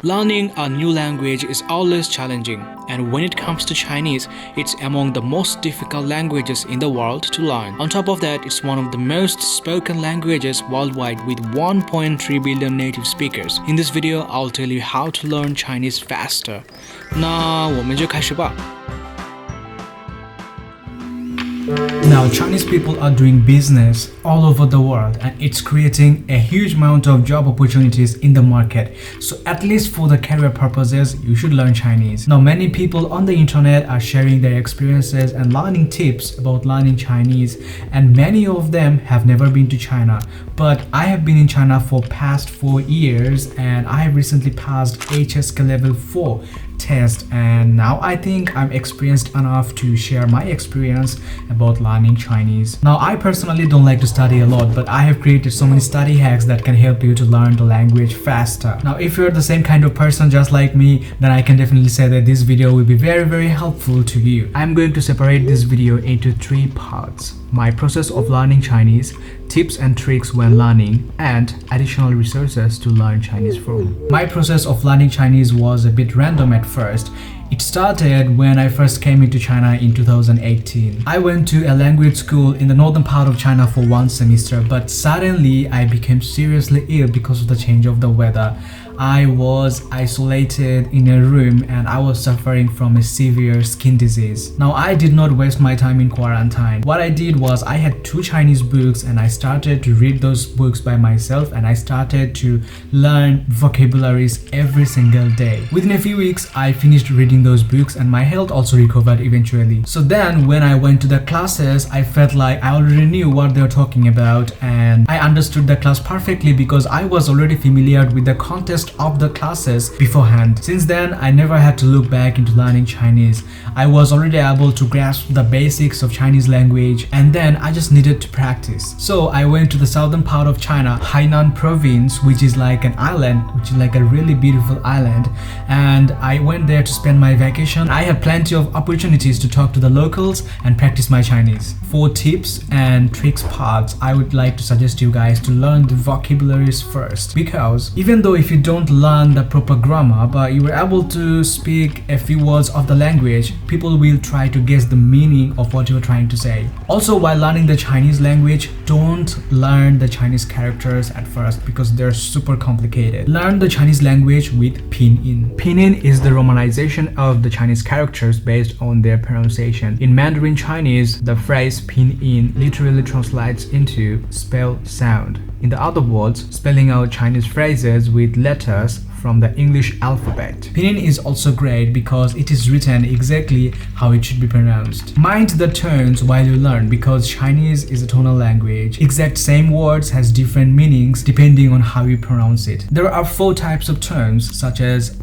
Learning a new language is always challenging, and when it comes to Chinese, it's among the most difficult languages in the world to learn. On top of that, it's one of the most spoken languages worldwide with 1.3 billion native speakers. In this video, I'll tell you how to learn Chinese faster. 那我们就开始吧。Now, Chinese people are doing business all over the world, and it's creating a huge amount of job opportunities in the market. So at least for the career purposes, you should learn Chinese. Now, many people on the internet are sharing their experiences and learning tips about learning Chinese, and many of them have never been to China. But I have been in China for past 4 years, and I have recently passed 𝗕𝗨𝗦𝗜𝗡𝗦 level 4 test, and now I think I'm experienced enough to share my experience about learning Chinese. Now, I personally don't like to study a lot, but I have created so many study hacks that can help you to learn the language faster. Now, if you're the same kind of person just like me, then I can definitely say that this video will be very helpful to you. I'm going to separate this video into 3 parts: my process of learning Chinese, tips and tricks when learning, and additional resources to learn Chinese from. My process of learning Chinese was a bit random at first. It started when I first came into China in 2018. I went to a language school in the northern part of China for 1 semester, but suddenly I became seriously ill because of the change of the weather. I was isolated in a room and I was suffering from a severe skin disease. Now, I did not waste my time in quarantine. What I did was I had 2 Chinese books and I started to read those books by myself, and I started to learn vocabularies every single day. Within a few weeks, I finished reading those books and my health also recovered eventually. So then when I went to the classes, I felt like I already knew what they were talking about, and I understood the class perfectly because I was already familiar with the context of the classes beforehand. Since then, I never had to look back into learning Chinese. I was already able to grasp the basics of Chinese language, and then I just needed to practice. So I went to the southern part of China, Hainan province, which is like an island, which is like a really beautiful island, and I went there to spend my vacation. I had plenty of opportunities to talk to the locals and practice my Chinese. For tips and tricks parts, I would like to suggest you guys to learn the vocabularies first, because even though if you don't learn the proper grammar but you were able to speak a few words of the language, people will try to guess the meaning of what you're trying to say. Also, while learning the Chinese language, don't learn the Chinese characters at first because they're super complicated. Learn the Chinese language with PinYin. PinYin is the romanization of the Chinese characters based on their pronunciation. In Mandarin Chinese, the phrase PinYin literally translates into spell sound. In other words, spelling out Chinese phrases with letters from the English alphabet. PinYin is also great because it is written exactly how it should be pronounced. Mind the tones while you learn, because Chinese is a tonal language. Exact same words has different meanings depending on how you pronounce it. There are 4 types of tones such as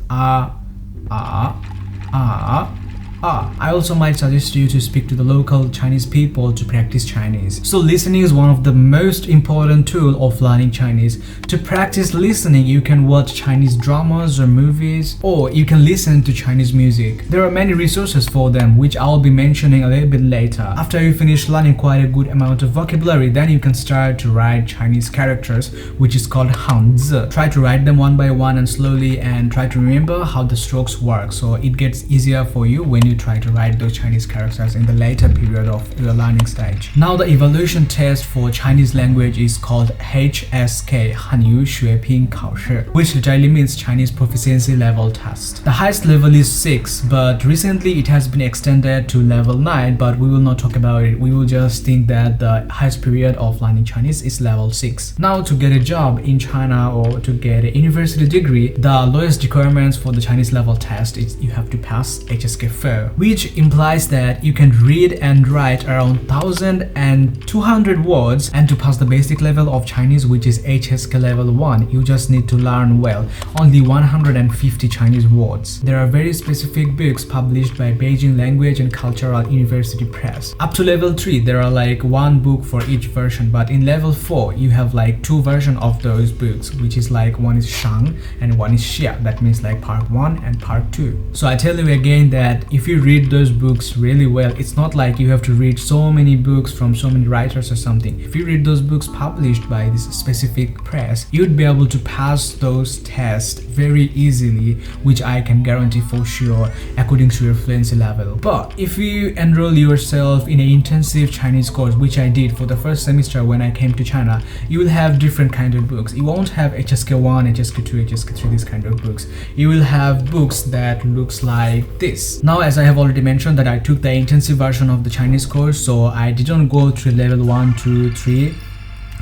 I also might suggest you to speak to the local Chinese people to practice Chinese. So listening is one of the most important tool of learning Chinese. To practice listening, you can watch Chinese dramas or movies, or you can listen to Chinese music. There are many resources for them, which I'll be mentioning a little bit later. After you finish learning quite a good amount of vocabulary, then you can start to write Chinese characters, which is called 𝗠𝗔𝗜𝗟. Try to write them one by one and slowly, and try to remember how the strokes work, so it gets easier for you when you try to write those Chinese characters in the later period of your learning stage. Now, the evaluation test for Chinese language is called HSK, 𝗕𝗨𝗦𝗜𝗡𝗦, which literally means Chinese Proficiency Level Test. The highest level is 6, but recently it has been extended to level 9, but we will not talk about it. We will just think that the highest period of learning Chinese is level 6. Now, to get a job in China or to get a university degree, the lowest requirements for the Chinese level test is you have to pass HSK4, which implies that you can read and write around 1,200 words, and to pass the basic level of Chinese, which is HSK level 1, you just need to learn well only 150 Chinese words. There are very specific books published by Beijing Language and Cultural University Press. Up to level 3, there are like 1 book for each version, but in level 4, you have like 2 versions of those books, which is like one is Shang and one is Xia. That means like part 1 and part 2. So I tell you again that if if you read those books really well, it's not like you have to read so many books from so many writers or something. If you read those books published by this specific press, you'd be able to pass those tests very easily, which I can guarantee for sure according to your fluency level. But if you enroll yourself in an intensive Chinese course, which I did for the first semester when I came to China, you will have different kind of books. You won't have HSK1, HSK2, HSK3, this kind of books. You will have books that looks like this. Now, as I have already mentioned that I took the intensive version of the Chinese course, so I didn't go through level 1, 2, 3.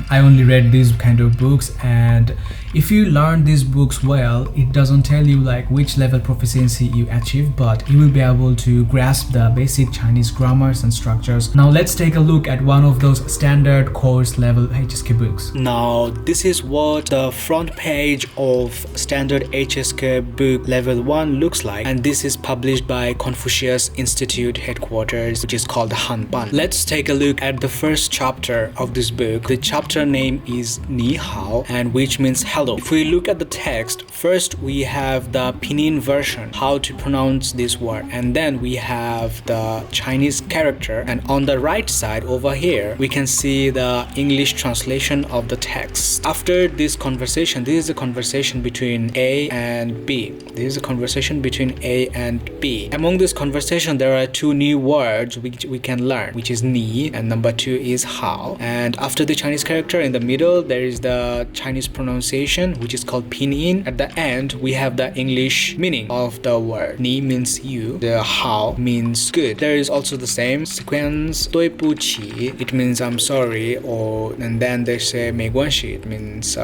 I only read these kind of books, and if you learn these books well, it doesn't tell you like which level proficiency you achieve, but you will be able to grasp the basic Chinese grammars and structures. Now let's take a look at one of those standard course level HSK books. Now this is what the front page of standard HSK book level 1 looks like, and this is published by Confucius Institute headquarters, which is called Hanban. Let's take a look at the first chapter of this book. The chapter name is Ni Hao, and which means hello. If we look at the text, first we have the Pinyin version, how to pronounce this word, and then we have the Chinese character, and on the right side over here we can see the English translation of the text. After this conversation, this is a conversation between A and B. This is a conversation between A and B. Among this conversation there are two new words which we can learn, which is Ni and number 2 is Hao. And after the Chinese character in the middle there is the Chinese pronunciation, which is called Pinyin. At the end we have the English meaning of the word. Ni means you, the Hao means good. There is also the same sequence. 对不起, it means I'm sorry, and then they say 没关系, it means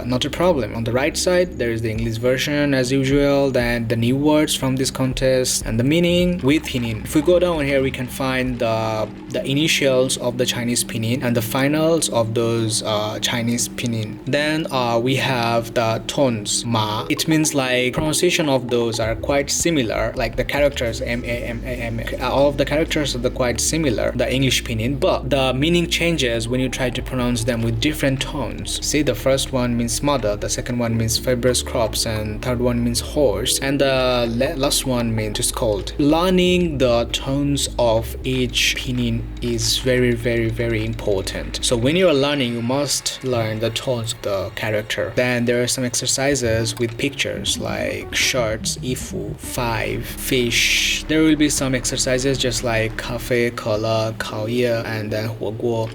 not a problem. On the right side there is the English version as usual, then the new words from this contest and the meaning with Pinyin. If we go down here we can find the initials of the Chinese Pinyin and the finals of those Chinese Pinyin. Then we have the tones. Ma, it means like pronunciation of those are quite similar, like the characters M, A, M, A, M, A. All of the characters are quite similar, the English Pinyin, but the meaning changes when you try to pronounce them with different tones. See, the first one means mother, the second one means fibrous crops, and third one means horse, and the last one means just cold. Learning the tones of each Pinyin is very, very, very important. So when you are learning, you must learn the tones of the character. Then there are some exercises with pictures like shirts, ifu, 5, fish. There will be some exercises just like cafe, color, 烤业, and then 火锅.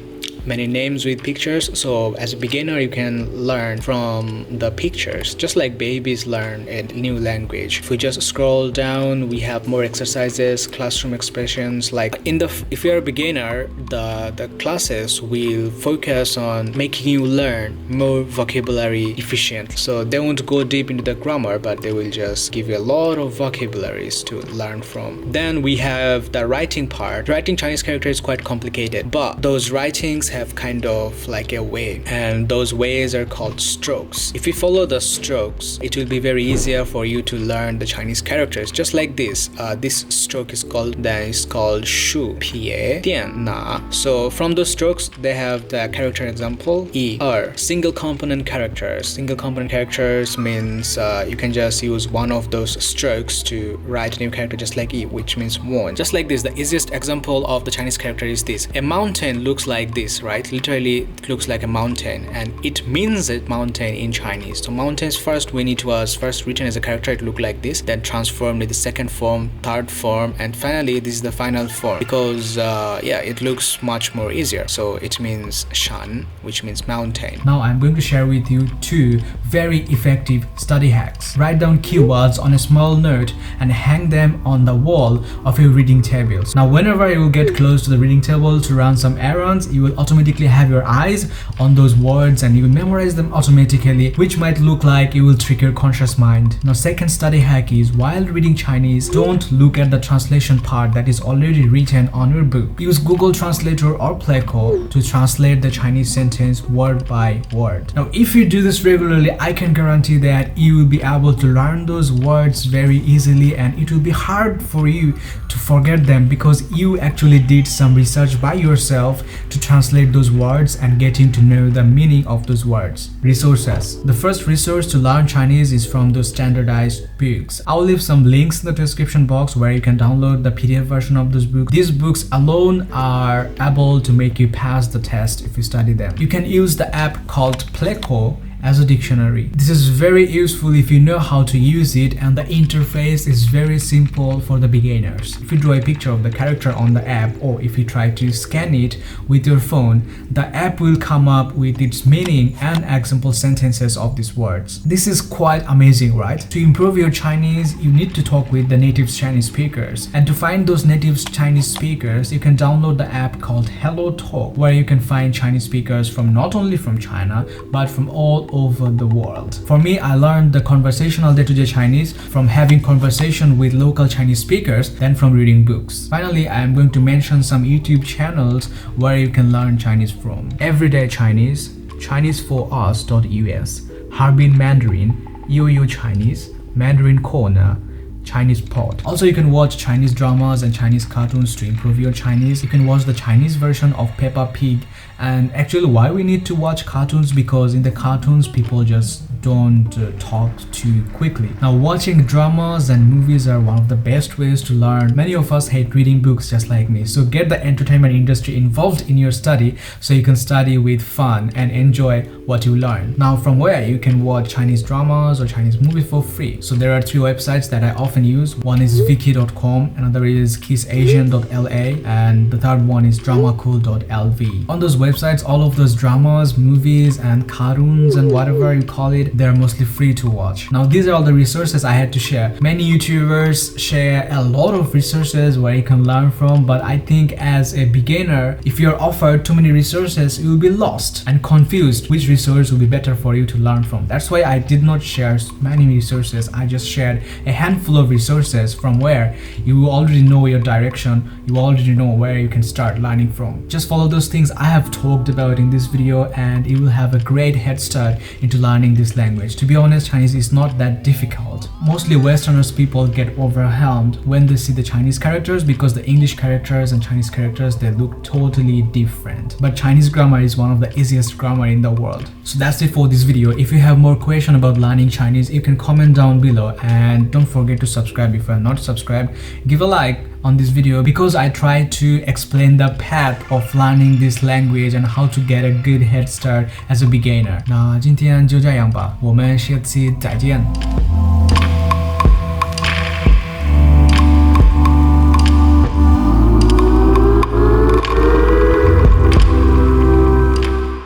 Many names with pictures, so as a beginner you can learn from the pictures just like babies learn a new language. If we just scroll down we have more exercises, classroom expressions. Like if you're a beginner, the classes will focus on making you learn more vocabulary efficient, so they won't go deep into the grammar, but they will just give you a lot of vocabularies to learn from. Then we have the writing part. Writing Chinese character is quite complicated, but those writings have kind of like a way, and those ways are called strokes. If you follow the strokes, it will be very easier for you to learn the Chinese characters. Just like this, this stroke is called shu, pie, dian, na. So from those strokes they have the character example, yi, single component characters. Single component characters means you can just use one of those strokes to write a new character, just like yi, which means one. Just like this, the easiest example of the Chinese character is this. A mountain looks like this, right? Literally it looks like a mountain, and it means a mountain in Chinese. So mountains, first when it was first written as a character, it looked like this, then transformed to the second form, third form, and finally this is the final form, because it looks much more easier. So it means shan, which means mountain. Now I'm going to share with you 2 very effective study hacks. Write down keywords on a small note and hang them on the wall of your reading tables. Now whenever you will get close to the reading table to run some errands, you will automatically have your eyes on those words and you will memorize them automatically, which might look like it will trick your conscious mind. Now second study hack is, while reading Chinese, don't look at the translation part that is already written on your book. Use Google Translator or Pleco to translate the Chinese sentence word by word. Now if you do this regularly, I can guarantee that you will be able to learn those words very easily, and it will be hard for you to forget them because you actually did some research by yourself to translate those words and getting to know the meaning of those words. Resources. The first resource to learn Chinese is from those standardized books. I'll leave some links in the description box where you can download the PDF version of those books. These books alone are able to make you pass the test if you study them. You can use the app called 𝗕𝗨𝗦𝗜𝗡𝗦 as a dictionary. This is very useful if you know how to use it, and the interface is very simple for the beginners. If you draw a picture of the character on the app, or if you try to scan it with your phone, the app will come up with its meaning and example sentences of these words. This is quite amazing, right? To improve your Chinese, you need to talk with the native Chinese speakers, and to find those native Chinese speakers, you can download the app called HelloTalk, where you can find Chinese speakers from not only from China but from all over the world. For me, I learned the conversational day-to-day Chinese from having conversation with local Chinese speakers than from reading books. Finally, I am going to mention some YouTube channels where you can learn Chinese from. Everyday Chinese, ChineseForUs.us, Harbin Mandarin, Yo-Yo Chinese, Mandarin Corner, Chinese Pod. Also, you can watch Chinese dramas and Chinese cartoons to improve your Chinese. You can watch the Chinese version of Peppa Pig. And actually, why we need to watch cartoons? Because in the cartoons, people just don't talk too quickly. Now, watching dramas and movies are one of the best ways to learn. Many of us hate reading books just like me. So get the entertainment industry involved in your study so you can study with fun and enjoy what you learn. Now, from where you can watch Chinese dramas or Chinese movies for free. So there are 3 websites that I often use. One is Viki.com, another is KissAsian.la, and the third one is DramaCool.lv. On those websites, all of those dramas, movies, and cartoons and whatever you call it, they're mostly free to watch. Now, these are all the resources I had to share. Many YouTubers share a lot of resources where you can learn from, but I think as a beginner, if you're offered too many resources, you'll be lost and confused which resource will be better for you to learn from. That's why I did not share many resources. I just shared a handful of resources from where you already know your direction, you already know where you can start learning from. Just follow those things I have talked about in this video, and you will have a great head start into learning this language. To be honest, Chinese is not that difficult. Mostly Westerners people get overwhelmed when they see the Chinese characters because the English characters and Chinese characters, they look totally different. But Chinese grammar is one of the easiest grammar in the world. So that's it for this video. If you have more questions about learning Chinese, you can comment down below, and don't forget to subscribe if you are not subscribed. Give a like on this video because I try to explain the path of learning this language and how to get a good head start as a beginner. 那今天就这样吧，我们下期再见。